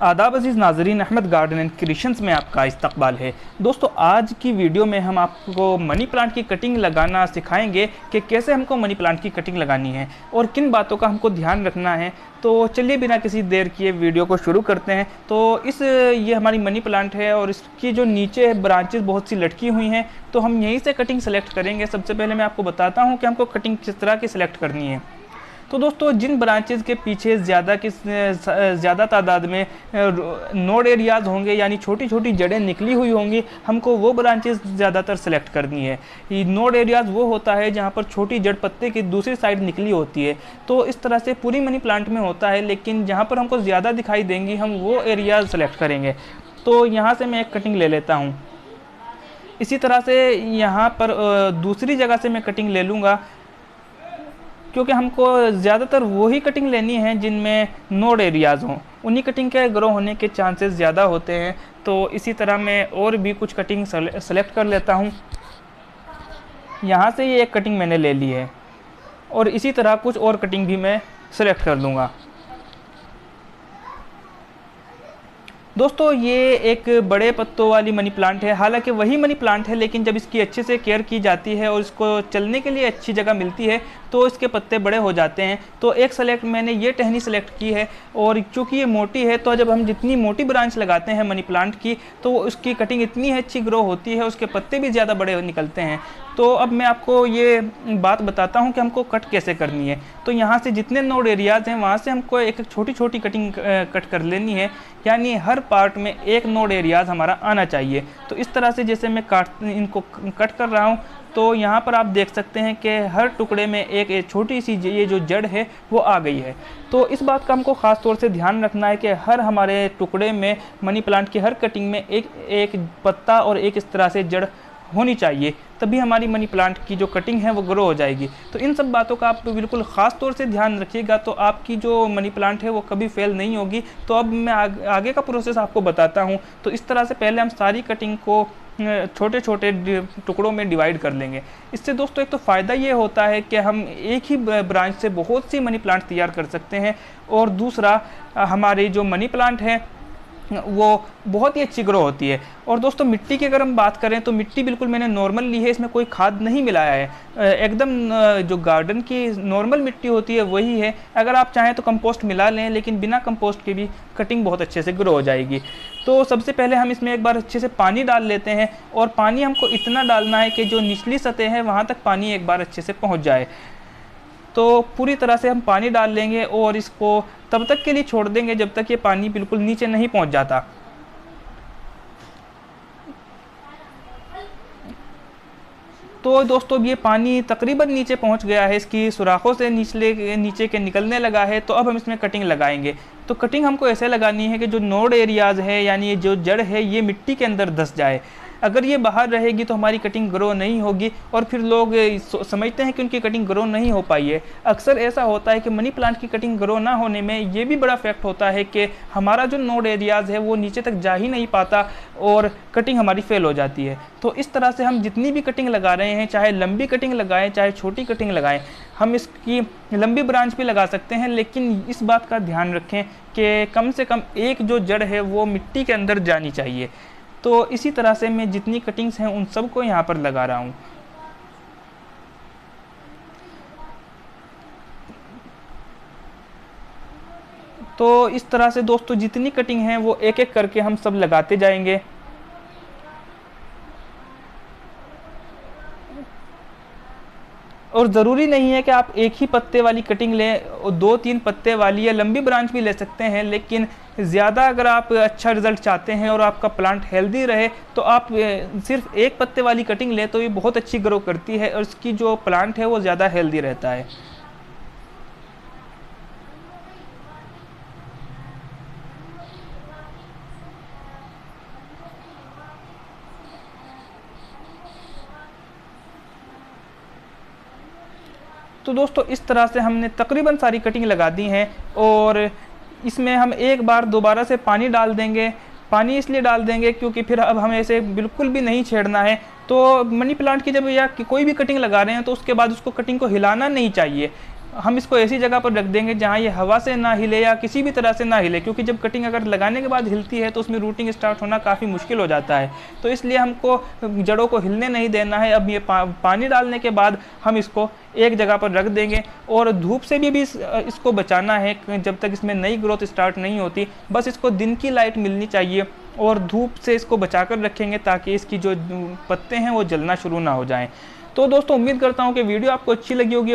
आदाब अज़ीज़ नाज़रीन, Ahmad garden and creations में आपका इस्तकबाल है। दोस्तों, आज की वीडियो में हम आपको मनी प्लांट की कटिंग लगाना सिखाएंगे कि कैसे हमको मनी प्लांट की कटिंग लगानी है और किन बातों का हमको ध्यान रखना है। तो चलिए बिना किसी देर किए वीडियो को शुरू करते हैं। तो ये हमारी मनी प्लांट है और इसकी जो नीचे ब्रांचेस बहुत सी लटकी हुई हैं, तो हम यहीं से कटिंग सेलेक्ट करेंगे। सबसे पहले मैं आपको बताता हूँ कि हमको कटिंग किस तरह की सिलेक्ट करनी है। तो दोस्तों, जिन ब्रांचेज़ के पीछे ज़्यादा तादाद में नोड एरियाज़ होंगे, यानी छोटी छोटी जड़ें निकली हुई होंगी, हमको वो ब्रांचेज़ ज़्यादातर सेलेक्ट करनी है। ये नोड एरियाज़ वो होता है जहाँ पर छोटी जड़ पत्ते की दूसरी साइड निकली होती है। तो इस तरह से पूरी मनी प्लांट में होता है, लेकिन जहाँ पर हमको ज़्यादा दिखाई देंगी हम वो एरियाज़ सेलेक्ट करेंगे। तो यहाँ से मैं एक कटिंग ले लेता हूँ। इसी तरह से यहाँ पर दूसरी जगह से मैं कटिंग ले लूँगा, क्योंकि हमको ज़्यादातर वही कटिंग लेनी है जिनमें नोड एरियाज़ हों। उन्हीं कटिंग के ग्रो होने के चांसेस ज़्यादा होते हैं। तो इसी तरह मैं और भी कुछ कटिंग सेलेक्ट कर लेता हूँ। यहाँ से ये एक कटिंग मैंने ले ली है और इसी तरह कुछ और कटिंग भी मैं सेलेक्ट कर लूँगा। दोस्तों, ये एक बड़े पत्तों वाली मनी प्लांट है। हालांकि वही मनी प्लांट है, लेकिन जब इसकी अच्छे से केयर की जाती है और इसको चलने के लिए अच्छी जगह मिलती है तो इसके पत्ते बड़े हो जाते हैं। तो मैंने ये टहनी सेलेक्ट की है और चूँकि ये मोटी है, तो जब हम जितनी मोटी ब्रांच लगाते हैं मनी प्लांट की, तो उसकी कटिंग इतनी अच्छी ग्रो होती है, उसके पत्ते भी ज़्यादा बड़े निकलते हैं। तो अब मैं आपको ये बात बताता हूँ कि हमको कट कैसे करनी है। तो यहाँ से जितने नोड एरियाज़ हैं वहाँ से हमको एक छोटी छोटी कटिंग कट कर लेनी है, यानी हर पार्ट में एक नोड एरियाज़ हमारा आना चाहिए। तो इस तरह से जैसे मैं इनको कट कर रहा हूँ, तो यहाँ पर आप देख सकते हैं कि हर टुकड़े में एक छोटी सी ये जो जड़ है वो आ गई है। तो इस बात का हमको ख़ास तौर से ध्यान रखना है कि हर हमारे टुकड़े में मनी प्लांट की हर कटिंग में एक पत्ता और एक इस तरह से जड़ होनी चाहिए, तभी हमारी मनी प्लांट की जो कटिंग है वो ग्रो हो जाएगी। तो इन सब बातों का आप बिल्कुल ख़ास तौर से ध्यान रखिएगा, तो आपकी जो मनी प्लांट है वो कभी फेल नहीं होगी। तो अब मैं आगे का प्रोसेस आपको बताता हूँ। तो इस तरह से पहले हम सारी कटिंग को छोटे छोटे टुकड़ों में डिवाइड कर लेंगे। इससे दोस्तों एक तो फ़ायदा ये होता है कि हम एक ही ब्रांच से बहुत सी मनी प्लांट तैयार कर सकते हैं, और दूसरा हमारी जो मनी प्लांट है वो बहुत ही अच्छी ग्रो होती है। और दोस्तों, मिट्टी की अगर हम बात करें तो मिट्टी बिल्कुल मैंने नॉर्मल ली है, इसमें कोई खाद नहीं मिलाया है। एकदम जो गार्डन की नॉर्मल मिट्टी होती है वही है। अगर आप चाहें तो कंपोस्ट मिला लें, लेकिन बिना कंपोस्ट के भी कटिंग बहुत अच्छे से ग्रो हो जाएगी। तो सबसे पहले हम इसमें एक बार अच्छे से पानी डाल लेते हैं, और पानी हमको इतना डालना है कि जो निचली सतह है वहाँ तक पानी एक बार अच्छे से पहुँच जाए। तो पूरी तरह से हम पानी डाल लेंगे और इसको तब तक के लिए छोड़ देंगे जब तक ये पानी बिल्कुल नीचे नहीं पहुंच जाता। तो दोस्तों, ये पानी तकरीबन नीचे पहुंच गया है, इसकी सुराखों से नीचे के निकलने लगा है। तो अब हम इसमें कटिंग लगाएंगे। तो कटिंग हमको ऐसे लगानी है कि जो नोड एरियाज़ है, यानी ये जो जड़ है, ये मिट्टी के अंदर धंस जाए। अगर ये बाहर रहेगी तो हमारी कटिंग ग्रो नहीं होगी, और फिर लोग समझते हैं कि उनकी कटिंग ग्रो नहीं हो पाई है। अक्सर ऐसा होता है कि मनी प्लांट की कटिंग ग्रो ना होने में ये भी बड़ा फैक्ट होता है कि हमारा जो नोड एरियाज़ है वो नीचे तक जा ही नहीं पाता और कटिंग हमारी फेल हो जाती है। तो इस तरह से हम जितनी भी कटिंग लगा रहे हैं, चाहे लंबी कटिंग लगाएं चाहे छोटी कटिंग लगाएं, हम इसकी लंबी ब्रांच भी लगा सकते हैं, लेकिन इस बात का ध्यान रखें कि कम से कम एक जो जड़ है वो मिट्टी के अंदर जानी चाहिए। तो इसी तरह से मैं जितनी कटिंग्स हैं उन सब को यहाँ पर लगा रहा हूँ। तो इस तरह से दोस्तों जितनी कटिंग है वो एक एक करके हम सब लगाते जाएंगे। और ज़रूरी नहीं है कि आप एक ही पत्ते वाली कटिंग लें, और 2-3 पत्ते वाली या लंबी ब्रांच भी ले सकते हैं। लेकिन ज़्यादा अगर आप अच्छा रिज़ल्ट चाहते हैं और आपका प्लांट हेल्दी रहे, तो आप सिर्फ एक पत्ते वाली कटिंग लें तो ये बहुत अच्छी ग्रो करती है और इसकी जो प्लांट है वो ज़्यादा हेल्दी रहता है। तो दोस्तों, इस तरह से हमने तकरीबन सारी कटिंग लगा दी हैं, और इसमें हम एक बार दोबारा से पानी डाल देंगे। पानी इसलिए डाल देंगे क्योंकि फिर अब हमें इसे बिल्कुल भी नहीं छेड़ना है। तो मनी प्लांट की जब या कोई भी कटिंग लगा रहे हैं तो उसके बाद उसको कटिंग को हिलाना नहीं चाहिए। हम इसको ऐसी जगह पर रख देंगे जहाँ ये हवा से ना हिले या किसी भी तरह से ना हिले, क्योंकि जब कटिंग अगर लगाने के बाद हिलती है तो उसमें रूटिंग स्टार्ट होना काफ़ी मुश्किल हो जाता है। तो इसलिए हमको जड़ों को हिलने नहीं देना है। अब ये पानी डालने के बाद हम इसको एक जगह पर रख देंगे और धूप से भी इसको बचाना है जब तक इसमें नई ग्रोथ स्टार्ट नहीं होती। बस इसको दिन की लाइट मिलनी चाहिए और धूप से इसको बचाकर रखेंगे ताकि इसकी जो पत्ते हैं वो जलना शुरू ना हो जाएं। तो दोस्तों उम्मीद करता हूँ कि वीडियो आपको अच्छी लगी होगी।